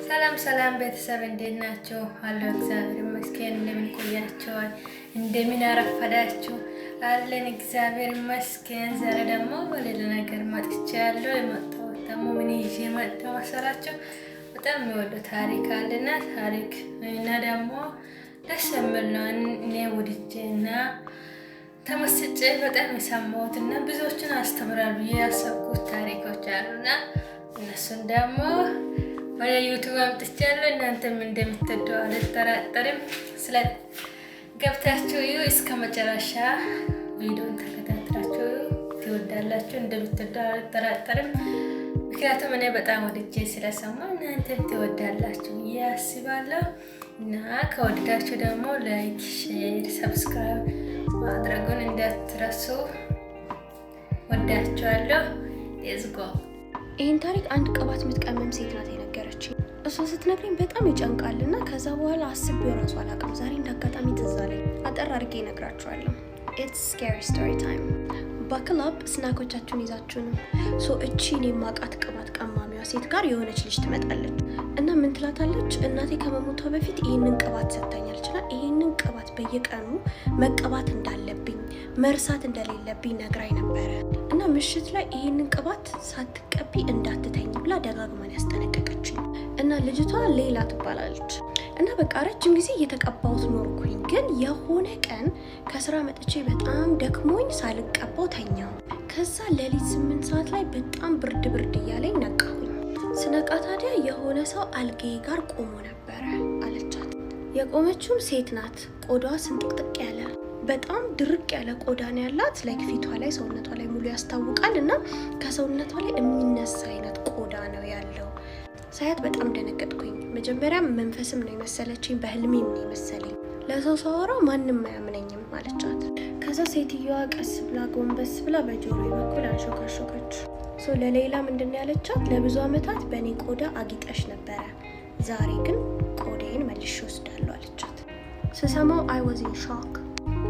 ሰላም ሰላም ቤተሰብ እንዴት ናችሁ? አለሁ እግዚአብሔር ይመስገን። እንደምን ቆያችኋል? እንደምን አረፈዳችሁ? አለን እግዚአብሔር ይመስገን። ዛሬ ደግሞ በሌላ ነገር መጥቻለሁ። የመጣሁት ደግሞ ምን ይዤ መጣሁ መሰላችሁ? በጣም የሚወደው ታሪክ አለና ታሪክ እና ደግሞ ደስ የሚል ነው። እኔ ወድጄና ተመስጬ በጣም የሰማሁትና ብዙዎችን አስተምራል ብዬ ያሰብኩት ታሪኮች አሉና እነሱን ደግሞ ወደ ዩቲዩብ አምጥቻለሁ። እናንተም እንደምትወዱ አልጠራጠርም። ስለ ገብታችሁ እስከ መጨረሻ ቪዲዮን ተከታትላችሁ ትወዳላችሁ፣ እንደምትወዱ አልጠራጠርም። ምክንያቱም እኔ በጣም ወድጄ ስለሰማሁ እናንተም ትወዳላችሁ ብዬ አስባለሁ። እና ከወደዳችሁ ደግሞ ላይክ፣ ሼር፣ ሰብስክራይብ ማድረጉን እንዳትረሱ። ወዳችኋለሁ። ሌትስ ጎ። ይህን ታሪክ አንድ ቅባት የምትቀመም ሴት ናት የነገረችኝ። እሷ ስትነግረኝ በጣም ይጨንቃልና ከዛ በኋላ አስቤው ራሱ አላውቅም። ዛሬ እንዳጋጣሚ ትዝ አለኝ። አጠር አድርጌ እነግራችኋለሁ። ኢትስ ስኬሪ ስቶሪ ታይም። ባክል አፕ ስናኮቻችሁን ይዛችሁ ነው። እቺን የማውቃት ቅባት ቀማሚዋ ሴት ጋር የሆነች ልጅ ትመጣለች እና ምን ትላታለች? እናቴ ከመሞቷ በፊት ይህንን ቅባት ሰጥታኛለች እና ይህንን ቅባት በየቀኑ መቀባት እንዳለብኝ መርሳት እንደሌለብኝ ነግራኝ ነበረ እና ምሽት ላይ ይህንን ቅባት ሳትቀቢ እንዳትተኝ ብላ ደጋግማን ያስጠነቀቀችኝ እና ልጅቷ ሌላ ትባላለች። እና በቃ ረጅም ጊዜ እየተቀባሁት ኖርኩኝ። ግን የሆነ ቀን ከስራ መጥቼ በጣም ደክሞኝ ሳልቀባው ተኛው። ከዛ ሌሊት 8 ሰዓት ላይ በጣም ብርድ እያለኝ ነቃሁኝ። ስነቃ ታዲያ የሆነ ሰው አልጋዬ ጋር ቆሞ ነበረ አለቻት። የቆመችውም ሴት ናት። ቆዳዋ ስንጥቅጥቅ ያለ በጣም ድርቅ ያለ ቆዳ ነው ያላት። ላይክ ፊቷ ላይ ሰውነቷ ላይ ሙሉ ያስታውቃል እና ከሰውነቷ ላይ የሚነሳ አይነት ቆዳ ነው ያለው። ሳያት በጣም ደነገጥኩኝ። መጀመሪያ መንፈስም ነው የመሰለችኝ፣ በህልሜም ነው የመሰለኝ። ለሰው ሳወራ ማንም አያምነኝም አለቻት። ከዛ ሴትዮዋ ቀስ ብላ ጎንበስ ብላ በጆሮ በኩል አንሾካሾከች። ለሌላ ምንድን ያለቻት? ለብዙ አመታት በእኔ ቆዳ አጊጠሽ ነበረ፣ ዛሬ ግን ቆዳዬን መልሼ ወስዳለሁ አለቻት። ስሰማው አይ ዋዝ ኢን ሾክ።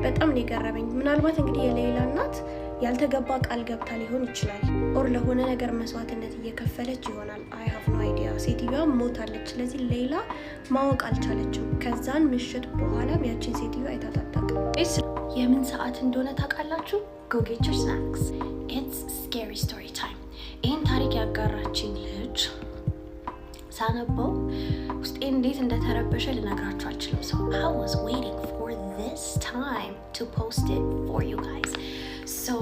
በጣም ነው የገረመኝ። ምናልባት እንግዲህ የሌላ እናት ያልተገባ ቃል ገብታ ሊሆን ይችላል፣ ኦር ለሆነ ነገር መስዋዕትነት እየከፈለች ይሆናል። አይ ሃቭ ኖ አይዲያ። ሴትዮዋ ሞታለች። ስለዚህ ሌላ ማወቅ አልቻለችም። ከዛን ምሽት በኋላም ያችን ሴትዮ አይታታጣቅ። የምን ሰዓት እንደሆነ ታውቃላችሁ? ጎ ጌት ዮር ስናክስ። ኢትስ ስኬሪ ስቶሪ ታይም። ይህን ታሪክ ያጋራችኝ ልጅ ሳነበው ውስጤ እንዴት እንደተረበሸ ልነግራችሁ አልችልም። So I was waiting for this time to post it for you guys. So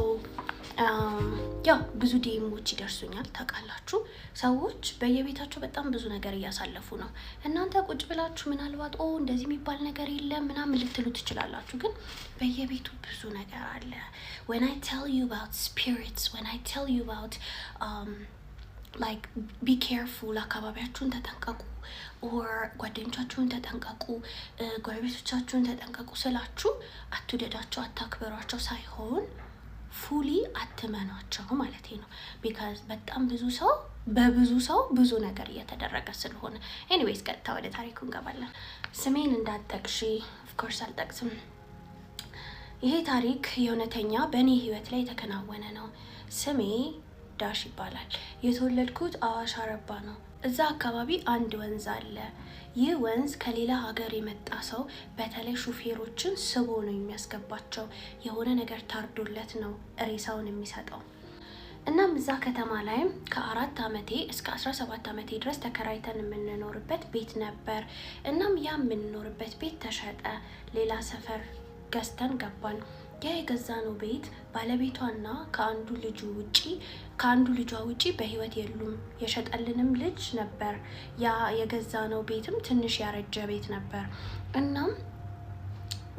ያው ብዙ ዲኤሞች ይደርሱኛል። ታውቃላችሁ ሰዎች በየቤታቸው በጣም ብዙ ነገር እያሳለፉ ነው። እናንተ ቁጭ ብላችሁ ምናልባት እንደዚህ የሚባል ነገር የለም ምናምን ልትሉ ትችላላችሁ። ግን በየቤቱ ብዙ ነገር አለ። When I tell you about spirits, when I tell you about like be careful፣ አካባቢያችሁን ተጠንቀቁ፣ ኦር ጓደኞቻችሁን ተጠንቀቁ፣ ጎረቤቶቻችሁን ተጠንቀቁ ስላችሁ አትውደዳቸው፣ አታክብሯቸው ሳይሆን ፉሊ አትመኗቸው ማለት ነው። ቢካዝ በጣም በብዙ ሰው ብዙ ነገር እየተደረገ ስለሆነ። ኤኒዌይስ ቀጥታ ወደ ታሪኩ እንገባለን። ስሜን እንዳትጠቅሺ፣ ኦፍኮርስ አልጠቅስም። ይሄ ታሪክ የእውነተኛ በእኔ ህይወት ላይ የተከናወነ ነው። ስሜ ዳሽ ይባላል። የተወለድኩት አዋሽ አረባ ነው። እዛ አካባቢ አንድ ወንዝ አለ። ይህ ወንዝ ከሌላ ሀገር የመጣ ሰው በተለይ ሹፌሮችን ስቦ ነው የሚያስገባቸው። የሆነ ነገር ታርዶለት ነው ሬሳውን የሚሰጠው። እናም እዛ ከተማ ላይ ከ4 ዓመቴ እስከ 17 ዓመቴ ድረስ ተከራይተን የምንኖርበት ቤት ነበር። እናም ያ የምንኖርበት ቤት ተሸጠ። ሌላ ሰፈር ገዝተን ገባን። ያ የገዛነው ቤት ባለቤቷና ከአንዱ ልጇ ውጪ በህይወት የሉም። የሸጠልንም ልጅ ነበር። ያ የገዛነው ቤትም ትንሽ ያረጀ ቤት ነበር። እናም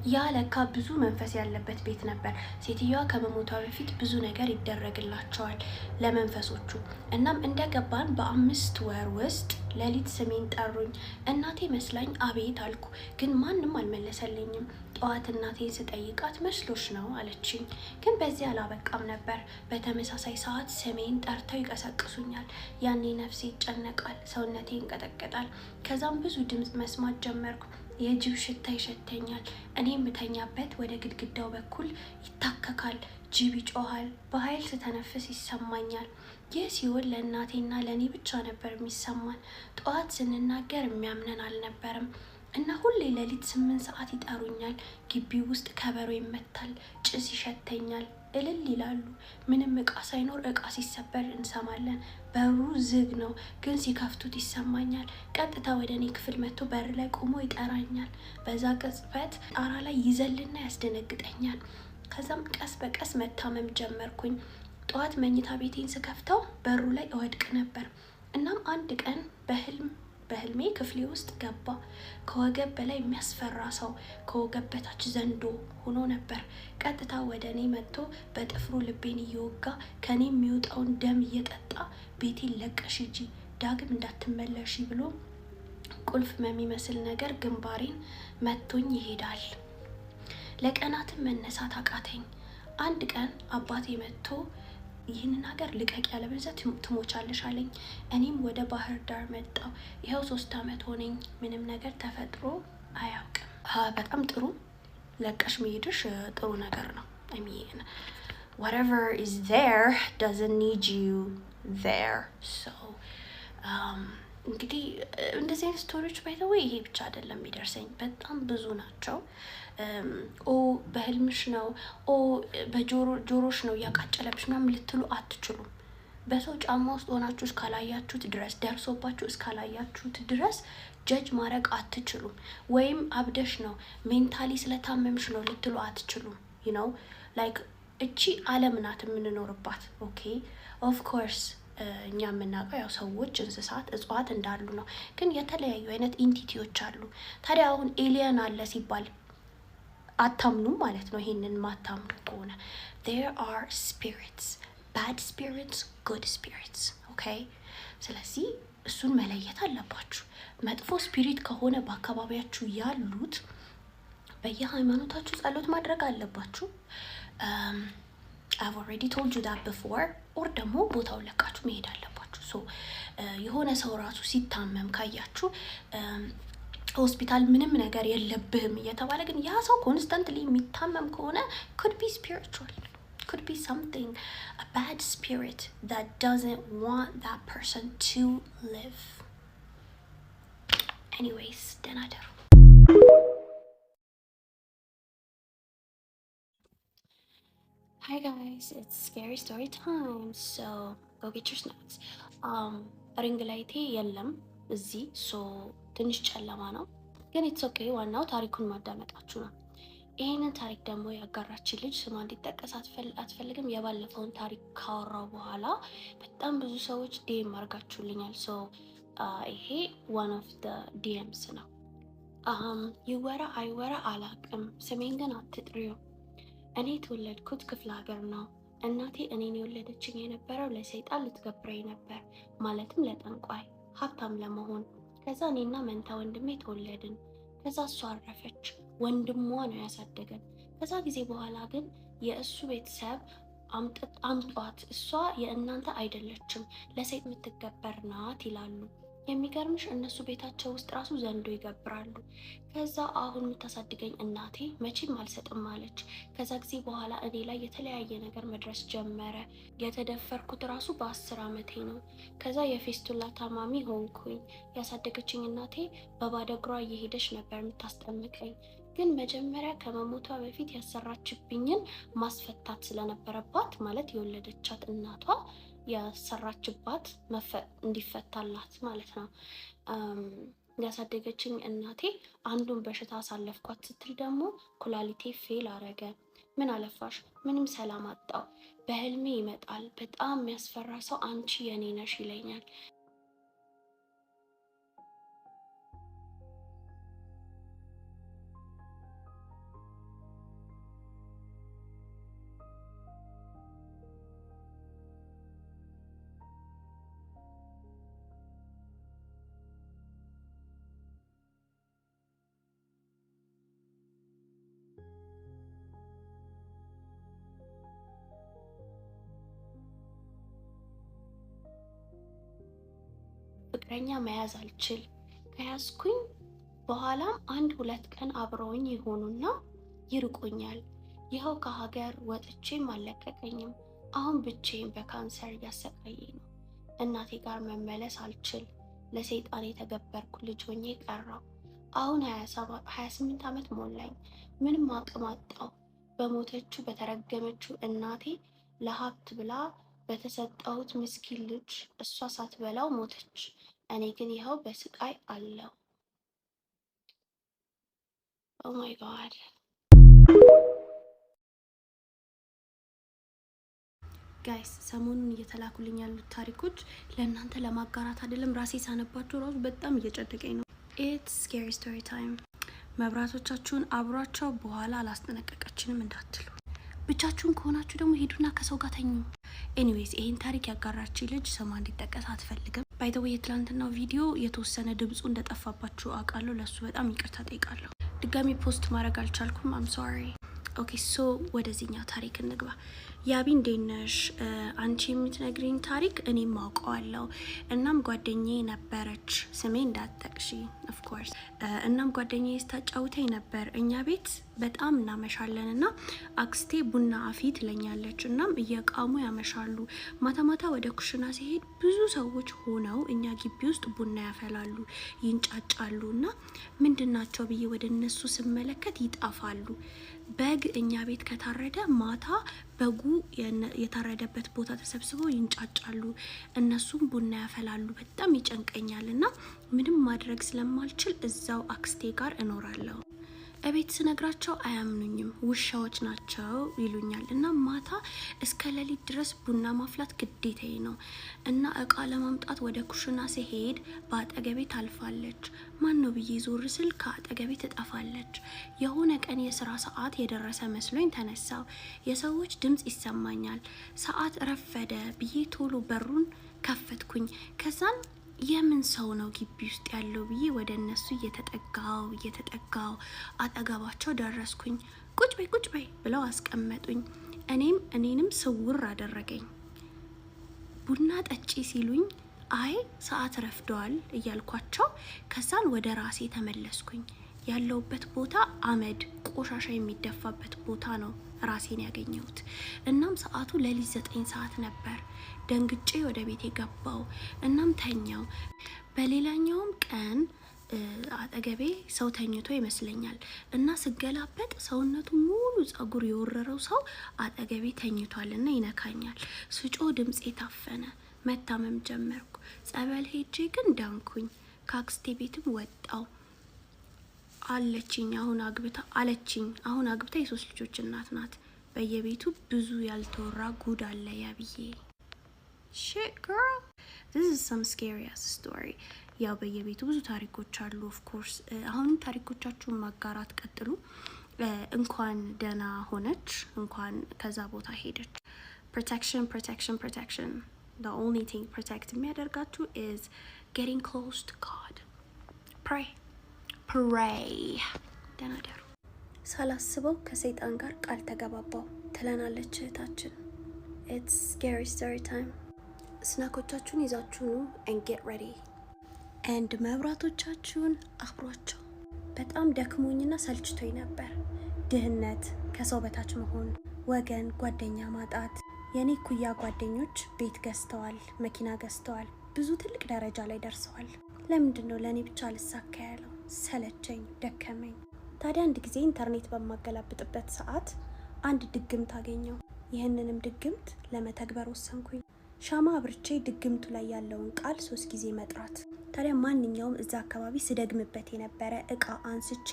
ያ ለካ ብዙ መንፈስ ያለበት ቤት ነበር። ሴትዮዋ ከመሞቷ በፊት ብዙ ነገር ይደረግላቸዋል ለመንፈሶቹ። እናም እንደገባን በ5 ወር ውስጥ ሌሊት ስሜን ጠሩኝ። እናቴ መስላኝ አቤት አልኩ፣ ግን ማንም አልመለሰልኝም። ጠዋት እናቴን ስጠይቃት መስሎሽ ነው አለችኝ። ግን በዚህ አላበቃም ነበር። በተመሳሳይ ሰዓት ስሜን ጠርተው ይቀሰቅሱኛል። ያኔ ነፍሴ ይጨነቃል፣ ሰውነቴ ይንቀጠቀጣል። ከዛም ብዙ ድምፅ መስማት ጀመርኩ። የጅብ ሽታ ይሸተኛል። እኔም ብተኛበት ወደ ግድግዳው በኩል ይታከካል። ጅብ ይጮሃል። በኃይል ስተነፍስ ይሰማኛል። ይህ ሲሆን ለእናቴና ለእኔ ብቻ ነበር የሚሰማን። ጠዋት ስንናገር የሚያምነን አልነበረም እና ሁሌ ሌሊት 8 ሰዓት ይጠሩኛል። ግቢ ውስጥ ከበሮ ይመታል፣ ጭስ ይሸተኛል፣ እልል ይላሉ። ምንም እቃ ሳይኖር እቃ ሲሰበር እንሰማለን። በሩ ዝግ ነው፣ ግን ሲከፍቱት ይሰማኛል። ቀጥታ ወደ እኔ ክፍል መጥቶ በር ላይ ቆሞ ይጠራኛል። በዛ ቅጽበት ጣራ ላይ ይዘልና ያስደነግጠኛል። ከዛም ቀስ በቀስ መታመም ጀመርኩኝ። ጠዋት መኝታ ቤቴን ስከፍተው በሩ ላይ እወድቅ ነበር። እናም አንድ ቀን በህልሜ ክፍሌ ውስጥ ገባ። ከወገብ በላይ የሚያስፈራ ሰው፣ ከወገብ በታች ዘንዶ ሆኖ ነበር። ቀጥታ ወደ እኔ መጥቶ በጥፍሩ ልቤን እየወጋ ከኔ የሚወጣውን ደም እየጠጣ ቤቴን ለቀሽ ሂጂ፣ ዳግም እንዳትመለሺ ብሎ ቁልፍ በሚመስል ነገር ግንባሬን መቶኝ ይሄዳል። ለቀናትም መነሳት አቃተኝ። አንድ ቀን አባቴ መጥቶ ይህንን ሀገር ልቀቅ ያለበለዚያ ትሞቻለሽ አለኝ። እኔም ወደ ባህር ዳር መጣው። ይኸው 3 ዓመት ሆነኝ። ምንም ነገር ተፈጥሮ አያውቅም። በጣም ጥሩ። ለቀሽ መሄድሽ ጥሩ ነገር ነው። I mean, whatever is there doesn't need you there. So እንግዲህ እንደዚህ አይነት ስቶሪዎች ባይተው ይሄ ብቻ አይደለም የሚደርሰኝ፣ በጣም ብዙ ናቸው። በህልምሽ ነው በጆሮሽ ነው እያቃጨለብሽ ምናምን ልትሉ አትችሉም። በሰው ጫማ ውስጥ ሆናችሁ እስካላያችሁት ድረስ፣ ደርሶባችሁ እስካላያችሁት ድረስ ጀጅ ማድረግ አትችሉም። ወይም አብደሽ ነው ሜንታሊ ስለታመምሽ ነው ልትሉ አትችሉም። ነው ላይክ እቺ ዓለም ናት የምንኖርባት። ኦኬ ኦፍ ኮርስ እኛ የምናውቀው ያው ሰዎች፣ እንስሳት፣ እጽዋት እንዳሉ ነው። ግን የተለያዩ አይነት ኢንቲቲዎች አሉ። ታዲያ አሁን ኤሊየን አለ ሲባል አታምኑም ማለት ነው። ይሄንን ማታምኑ ከሆነ there are spirits, bad spirits, good spirits. okay ስለዚህ እሱን መለየት አለባችሁ። መጥፎ ስፒሪት ከሆነ በአካባቢያችሁ ያሉት በየሃይማኖታችሁ ጸሎት ማድረግ አለባችሁ። I've already told you that before. or ደግሞ ቦታው ለቃችሁ መሄድ አለባችሁ። ሶ የሆነ ሰው ራሱ ሲታመም ካያችሁ ሆስፒታል ምንም ነገር የለብህም እየተባለ ግን ያ ሰው ኮንስታንትሊ የሚታመም ከሆነ could be spiritual, could be something, a bad spirit that doesn't want that person to live. Anyways, ደህና ደሩ። Hi guys, it's scary story time. So go get your snacks. ሪንግ ላይቴ የለም እዚህ ሶ ትንሽ ጨለማ ነው፣ ግን ኢትስ ኦኬ። ዋናው ታሪኩን ማዳመጣችሁ ነው። ይሄንን ታሪክ ደግሞ ያጋራችን ልጅ ስሟ እንዲጠቀስ አትፈልግም። የባለፈውን ታሪክ ካወራው በኋላ በጣም ብዙ ሰዎች ዲኤም አድርጋችሁልኛል። ሶ ይሄ one of the DMs ነው። ይወራ አይወራ አላቅም፣ ስሜን ግን አትጥሪው። እኔ የተወለድኩት ክፍለ ሀገር ነው። እናቴ እኔን የወለደችኝ የነበረው ለሰይጣን ልትገብረኝ ነበር፣ ማለትም ለጠንቋይ፣ ሀብታም ለመሆን። ከዛ እኔና መንታ ወንድሜ ተወለድን። ከዛ እሷ አረፈች። ወንድሟ ነው ያሳደገን። ከዛ ጊዜ በኋላ ግን የእሱ ቤተሰብ አምጧት፣ እሷ የእናንተ አይደለችም፣ ለሰይጥ የምትገበር ናት ይላሉ። የሚገርምሽ እነሱ ቤታቸው ውስጥ ራሱ ዘንዶ ይገብራሉ። ከዛ አሁን የምታሳድገኝ እናቴ መቼም አልሰጥም አለች። ከዛ ጊዜ በኋላ እኔ ላይ የተለያየ ነገር መድረስ ጀመረ። የተደፈርኩት ራሱ በ10 ዓመቴ ነው። ከዛ የፌስቱላ ታማሚ ሆንኩኝ። ያሳደገችኝ እናቴ በባዶ እግሯ እየሄደች ነበር የምታስጠምቀኝ። ግን መጀመሪያ ከመሞቷ በፊት ያሰራችብኝን ማስፈታት ስለነበረባት፣ ማለት የወለደቻት እናቷ ያሰራችባት እንዲፈታላት ማለት ነው። ያሳደገችኝ እናቴ አንዱን በሽታ አሳለፍኳት ስትል ደግሞ ኩላሊቴ ፌል አረገ። ምን አለፋሽ ምንም ሰላም አጣው። በህልሜ ይመጣል። በጣም የሚያስፈራ ሰው አንቺ የኔ ነሽ ይለኛል። ፍቅረኛ መያዝ አልችል። ከያዝኩኝ በኋላም 1-2 ቀን አብረውኝ ይሆኑና ይርቁኛል። ይኸው ከሀገር ወጥቼም አልለቀቀኝም። አሁን ብቻዬን በካንሰር እያሰቃየኝ ነው። እናቴ ጋር መመለስ አልችል፣ ለሰይጣን የተገበርኩ ልጅ ሆኜ ቀረው። አሁን 28 ዓመት ሞላኝ። ምንም አቅም አጣው። በሞተችው በተረገመችው እናቴ ለሀብት ብላ በተሰጠሁት ምስኪን ልጅ እሷ ሳትበላው ሞተች። እኔ ግን ይኸው በስቃይ አለው። ኦ ማይ ጋድ። ጋይስ ሰሞኑን እየተላኩልኝ ያሉት ታሪኮች ለእናንተ ለማጋራት አይደለም፣ ራሴ ሳነባቸው ራሱ በጣም እየጨነቀኝ ነው። ኢትስ ስኬሪ ስቶሪ ታይም። መብራቶቻችሁን አብሯቸው፣ በኋላ አላስጠነቀቀችንም እንዳትሉ። ብቻችሁን ከሆናችሁ ደግሞ ሄዱና ከሰው ጋር ተኙ። ኤኒዌይስ ይሄን ታሪክ ያጋራች ልጅ ስሟ እንዲጠቀስ አትፈልግም። ባይ ዘ ዌይ የትላንትናው ቪዲዮ የተወሰነ ድምፁ እንደጠፋባችሁ አውቃለሁ። ለሱ በጣም ይቅርታ ጠይቃለሁ። ድጋሚ ፖስት ማድረግ አልቻልኩም። አም ሶሪ። ኦኬ ሶ ወደዚህኛው ታሪክ እንግባ። ያቢ እንዴት ነሽ? አንቺ የምትነግሪኝ ታሪክ እኔም አውቀዋለሁ። እናም ጓደኛዬ ነበረች፣ ስሜ እንዳትጠቅሺ ኦፍ ኮርስ። እናም ጓደኛዬ ስታጫውተኝ ነበር። እኛ ቤት በጣም እናመሻለን እና አክስቴ ቡና አፊ ትለኛለች። እናም እየቃሙ ያመሻሉ። ማታ ማታ ወደ ኩሽና ሲሄድ ብዙ ሰዎች ሆነው እኛ ግቢ ውስጥ ቡና ያፈላሉ፣ ይንጫጫሉ እና ምንድናቸው ብዬ ወደ እነሱ ስመለከት ይጠፋሉ። በግ እኛ ቤት ከታረደ ማታ በጉ የታረደበት ቦታ ተሰብስበው ይንጫጫሉ፣ እነሱም ቡና ያፈላሉ። በጣም ይጨንቀኛል እና ምንም ማድረግ ስለማልችል እዛው አክስቴ ጋር እኖራለሁ። እቤት ስነግራቸው አያምኑኝም፣ ውሻዎች ናቸው ይሉኛል። እና ማታ እስከ ሌሊት ድረስ ቡና ማፍላት ግዴታዬ ነው እና እቃ ለማምጣት ወደ ኩሽና ሲሄድ በአጠገቤ ታልፋለች። ማን ነው ብዬ ዞር ስል ከአጠገቤ ትጠፋለች። የሆነ ቀን የስራ ሰዓት የደረሰ መስሎኝ ተነሳው። የሰዎች ድምጽ ይሰማኛል። ሰዓት ረፈደ ብዬ ቶሎ በሩን ከፈትኩኝ። ከዛን የምን ሰው ነው ግቢ ውስጥ ያለው ብዬ ወደ እነሱ እየተጠጋው አጠገባቸው ደረስኩኝ። ቁጭ በይ ብለው አስቀመጡኝ። እኔንም ስውር አደረገኝ። ቡና ጠጪ ሲሉኝ አይ ሰዓት ረፍዷል እያልኳቸው ከዛን ወደ ራሴ ተመለስኩኝ። ያለውበት ቦታ አመድ ቆሻሻ የሚደፋበት ቦታ ነው ራሴን ያገኘሁት። እናም ሰዓቱ ሌሊት 9 ሰዓት ነበር። ደንግጬ ወደ ቤቴ ገባው። እናም ተኛው። በሌላኛውም ቀን አጠገቤ ሰው ተኝቶ ይመስለኛል እና ስገላበጥ ሰውነቱ ሙሉ ጸጉር የወረረው ሰው አጠገቤ ተኝቷልና ይነካኛል። ስጮ ድምጼ ታፈነ። መታመም ጀመርኩ። ጸበል ሄጄ ግን ዳንኩኝ። ከአክስቴ ቤትም ወጣው። አለችኝ አሁን አግብታ የ3 ልጆች እናት ናት። በየቤቱ ብዙ ያልተወራ ጉድ አለ ያብዬ። shit girl, this is some scary ass story። ያው በየቤቱ ብዙ ታሪኮች አሉ ኦፍ ኮርስ። አሁን ታሪኮቻችሁን ማጋራት ቀጥሉ። እንኳን ደህና ሆነች፣ እንኳን ከዛ ቦታ ሄደች። protection the only thing protect የሚያደርጋችሁ is getting close to God. pray ደህና ደሩ። ሳላስበው ከሰይጣን ጋር ቃል ተገባባው ትለናለች እህታችን። it's scary story time። ስናኮቻችሁን ይዛችሁ ኑ and get ready and መብራቶቻችሁን አብሯቸው። በጣም ደክሞኝና ሰልችቶኝ ነበር። ድህነት፣ ከሰው በታች መሆን፣ ወገን ጓደኛ ማጣት። የኔ ኩያ ጓደኞች ቤት ገዝተዋል፣ መኪና ገዝተዋል፣ ብዙ ትልቅ ደረጃ ላይ ደርሰዋል። ለምንድነው ለኔ ብቻ ልሳካ ያለው? ሰለቸኝ፣ ደከመኝ። ታዲያ አንድ ጊዜ ኢንተርኔት በማገላብጥበት ሰዓት አንድ ድግምት አገኘው። ይህንንም ድግምት ለመተግበር ወሰንኩኝ። ሻማ አብርቼ ድግምቱ ላይ ያለውን ቃል 3 ጊዜ መጥራት። ታዲያ ማንኛውም እዛ አካባቢ ስደግምበት የነበረ እቃ አንስቼ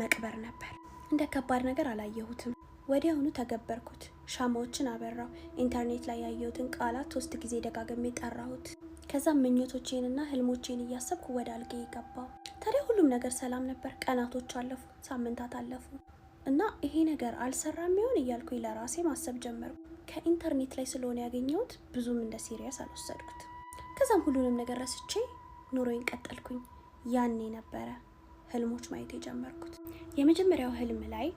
መቅበር ነበር። እንደ ከባድ ነገር አላየሁትም። ወዲያውኑ ተገበርኩት። ሻማዎችን አበራው። ኢንተርኔት ላይ ያየሁትን ቃላት 3 ጊዜ ደጋግሜ ጠራሁት። ከዛም ምኞቶቼንና ህልሞቼን እያሰብኩ ወደ አልጋዬ ገባው። ታዲያ ሁሉም ነገር ሰላም ነበር። ቀናቶች አለፉ፣ ሳምንታት አለፉ እና ይሄ ነገር አልሰራም ይሆን እያልኩኝ ለራሴ ማሰብ ጀመርኩ። ከኢንተርኔት ላይ ስለሆነ ያገኘሁት ብዙም እንደ ሲሪየስ አልወሰድኩት። ከዛም ሁሉንም ነገር ረስቼ ኑሮዬን ቀጠልኩኝ። ያኔ ነበረ ህልሞች ማየት የጀመርኩት። የመጀመሪያው ህልም ላይ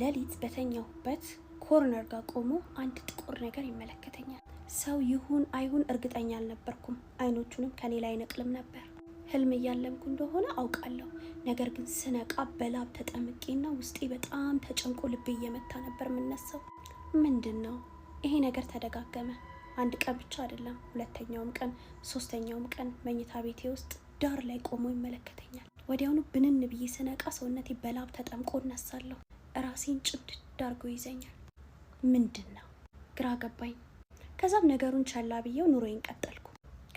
ሌሊት በተኛሁበት ኮርነር ጋር ቆሞ አንድ ጥቁር ነገር ይመለከተኛል። ሰው ይሁን አይሁን እርግጠኛ አልነበርኩም። አይኖቹንም ከኔ ላይ ነቅልም ነበር። ህልም እያለምኩ እንደሆነ አውቃለሁ። ነገር ግን ስነቃ በላብ ተጠምቄና ውስጤ በጣም ተጨንቆ ልቤ እየመታ ነበር የምነሳው። ምንድነው ይሄ ነገር ተደጋገመ። አንድ ቀን ብቻ አይደለም፣ ሁለተኛውም ቀን፣ ሶስተኛውም ቀን መኝታ ቤቴ ውስጥ ዳር ላይ ቆሞ ይመለከተኛል። ወዲያውኑ ብንን ብዬ ስነቃ ሰውነቴ በላብ ተጠምቆ እነሳለሁ። ራሴን ጭድድ አድርጎ ይዘኛል። ምንድን ነው? ግራ ገባኝ። ከዛም ነገሩን ቸላ ብዬው ኑሮዬን ቀጠልኩ።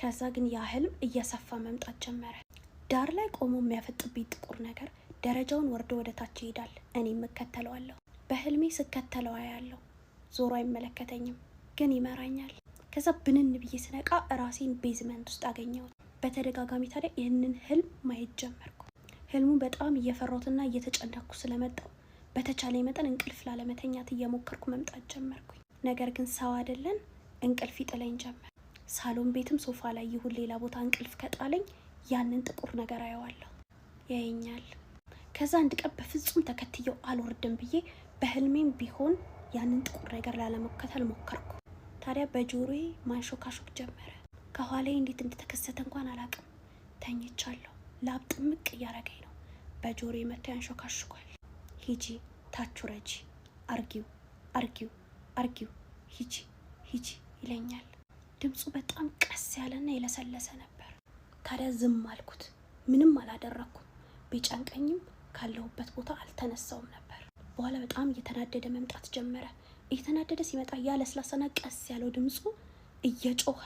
ከዛ ግን ያ ህልም እየሰፋ መምጣት ጀመረ። ዳር ላይ ቆሞ የሚያፈጥብኝ ጥቁር ነገር ደረጃውን ወርዶ ወደ ታች ይሄዳል። እኔም እከተለዋለሁ። በህልሜ ስከተለው አያለሁ። ዞሮ አይመለከተኝም፣ ግን ይመራኛል። ከዛ ብንን ብዬ ስነቃ ራሴን ቤዝመንት ውስጥ አገኘሁት። በተደጋጋሚ ታዲያ ይህንን ህልም ማየት ጀመርኩ። ህልሙ በጣም እየፈራሁትና እየተጨነኩ ስለመጣው በተቻለ መጠን እንቅልፍ ላለመተኛት እየሞከርኩ መምጣት ጀመርኩኝ። ነገር ግን ሰው አይደለን፣ እንቅልፍ ይጥለኝ ጀመር። ሳሎን ቤትም ሶፋ ላይ ይሁን ሌላ ቦታ እንቅልፍ ከጣለኝ ያንን ጥቁር ነገር አየዋለሁ፣ ያየኛል። ከዛ አንድ ቀን በፍጹም ተከትየው አልወርድም ብዬ በህልሜም ቢሆን ያንን ጥቁር ነገር ላለመከተል ሞከርኩ። ታዲያ በጆሮዬ ማንሾካሾክ ጀመረ። ከኋላዬ እንዴት እንደተከሰተ እንኳን አላውቅም። ተኝቻለሁ። ላብ ጥምቅ እያረገኝ ነው። በጆሮዬ መጥቶ ያንሾካሽኳል። ሂጂ፣ ታች ውረጂ፣ አርጊው፣ አርጊው፣ አርጊው፣ ሂጂ፣ ሂጂ ይለኛል። ድምፁ በጣም ቀስ ያለና የለሰለሰ ነበር። ታዲያ ዝም አልኩት። ምንም አላደረኩም። ቢጨንቀኝም ካለሁበት ቦታ አልተነሳውም ነበር። በኋላ በጣም እየተናደደ መምጣት ጀመረ። እየተናደደ ሲመጣ ያ ለስላሳና ቀስ ያለው ድምፁ እየጮኸ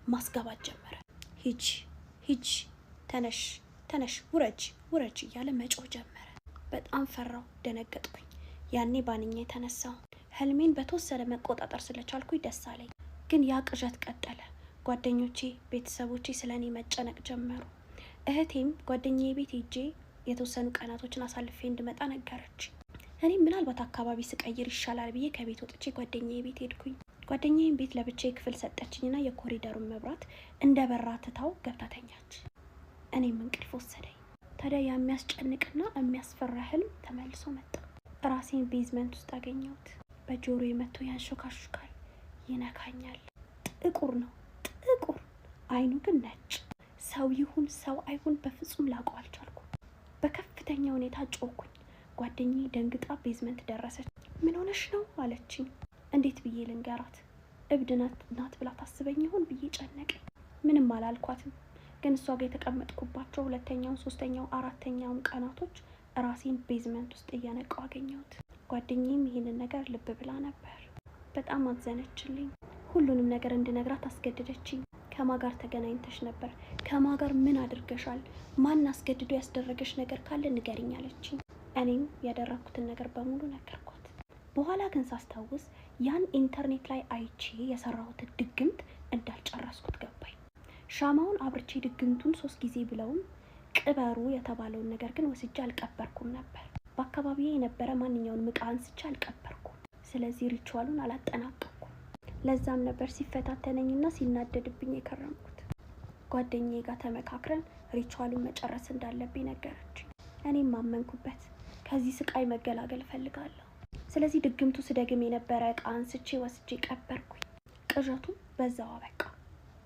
ማስገባት ጀመረ። ሂጂ፣ ሂጂ፣ ተነሽ፣ ተነሽ፣ ውረጅ፣ ውረጅ እያለ መጮህ ጀመረ። በጣም ፈራው፣ ደነገጥኩኝ። ያኔ ባንኛ የተነሳው ህልሜን በተወሰነ መቆጣጠር ስለቻልኩኝ ደስ አለኝ። ግን ያ ቅዠት ቀጠለ። ጓደኞቼ፣ ቤተሰቦቼ ስለ እኔ መጨነቅ ጀመሩ። እህቴም ጓደኛዬ ቤት ሄጄ የተወሰኑ ቀናቶችን አሳልፌ እንድመጣ ነገረች። እኔ ምናልባት አካባቢ ስቀይር ይሻላል ብዬ ከቤት ወጥቼ ጓደኛዬ ቤት ሄድኩኝ። ጓደኛዬን ቤት ለብቻዬ ክፍል ሰጠችኝና የኮሪደሩን መብራት እንደ በራ ትታው ገብታ ተኛች። እኔም እንቅልፍ ወሰደኝ። ታዲያ የሚያስጨንቅና የሚያስፈራ ህልም ተመልሶ መጣ። ራሴን ቤዝመንት ውስጥ አገኘሁት። በጆሮዬ መጥቶ ያንሾካሹካል፣ ይነካኛል። ጥቁር ነው፣ ጥቁር። አይኑ ግን ነጭ። ሰው ይሁን ሰው አይሁን በፍጹም ላውቀው አልቻልኩም። በከፍተኛ ሁኔታ ጮኩኝ። ጓደኛዬ ደንግጣ ቤዝመንት ደረሰች። ምን ሆነሽ ነው አለችኝ። እንዴት ብዬ ልንገራት? እብድ ናት ብላ ታስበኝ ይሆን ብዬ ጨነቀኝ። ምንም አላልኳትም። ግን እሷ ጋር የተቀመጥኩባቸው ሁለተኛው፣ ሶስተኛው፣ አራተኛውም ቀናቶች ራሴን ቤዝመንት ውስጥ እየነቃው አገኘሁት። ጓደኛዬም ይህንን ነገር ልብ ብላ ነበር። በጣም አዘነችልኝ። ሁሉንም ነገር እንድነግራት አስገደደችኝ። ከማ ጋር ተገናኝተሽ ነበር? ከማ ጋር ምን አድርገሻል? ማን አስገድዶ ያስደረገሽ ነገር ካለ ንገሪኝ አለችኝ። እኔም ያደረኩትን ነገር በሙሉ ነገርኳት። በኋላ ግን ሳስታውስ ያን ኢንተርኔት ላይ አይቼ የሰራሁትን ድግምት እንዳልጨረስኩት ገባኝ። ሻማውን አብርቼ ድግምቱን 3 ጊዜ ብለውም ቅበሩ የተባለውን ነገር ግን ወስጄ አልቀበርኩም ነበር። በአካባቢዬ የነበረ ማንኛውንም ዕቃ አንስቼ አልቀበርኩም። ስለዚህ ሪቹዋሉን አላጠናቀቅኩም። ለዛም ነበር ሲፈታተነኝና ሲናደድብኝ የከረምኩት። ጓደኛዬ ጋር ተመካክረን ሪቹዋሉን መጨረስ እንዳለብኝ ነገረችኝ። እኔም ማመንኩበት። ከዚህ ስቃይ መገላገል እፈልጋለሁ። ስለዚህ ድግምቱ ስደግም የነበረ ዕቃ አንስቼ ወስጄ ቀበርኩኝ። ቅዠቱ በዛው አበቃ።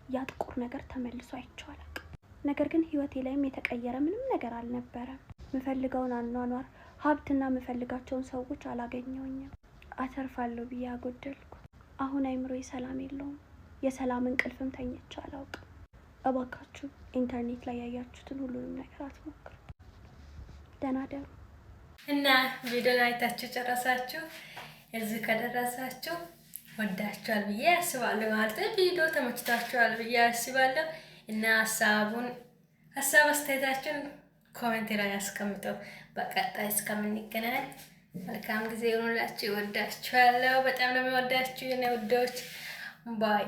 ያ ጥቁር ነገር ተመልሶ አይቼው አላውቅም። ነገር ግን ህይወቴ ላይም የተቀየረ ምንም ነገር አልነበረም። ምፈልገውን አኗኗር፣ ሀብትና ምፈልጋቸውን ሰዎች አላገኘውኝም። አተርፋለሁ ብዬ አጎደልኩ። አሁን አይምሮዬ ሰላም የለውም። የሰላም እንቅልፍም ተኝቼ አላውቅም። እባካችሁ ኢንተርኔት ላይ ያያችሁትን ሁሉንም ነገር አትሞክሩ። ደህና ደሩ። እና ቪዲዮን አይታችሁ ጨረሳችሁ? እዚህ ከደረሳችሁ ወዳችኋል ብዬ አስባለሁ። ማለት ቪዲዮ ተመችቷችኋል ብዬ አስባለሁ። እና ሀሳብ አስተያየታችሁን ኮሜንት ላይ አስቀምጠው። በቀጣይ እስከምንገናኝ መልካም ጊዜ ይሁንላችሁ። ወዳችኋለሁ። በጣም ነው የሚወዳችሁ የኔ ውዶች። ባይ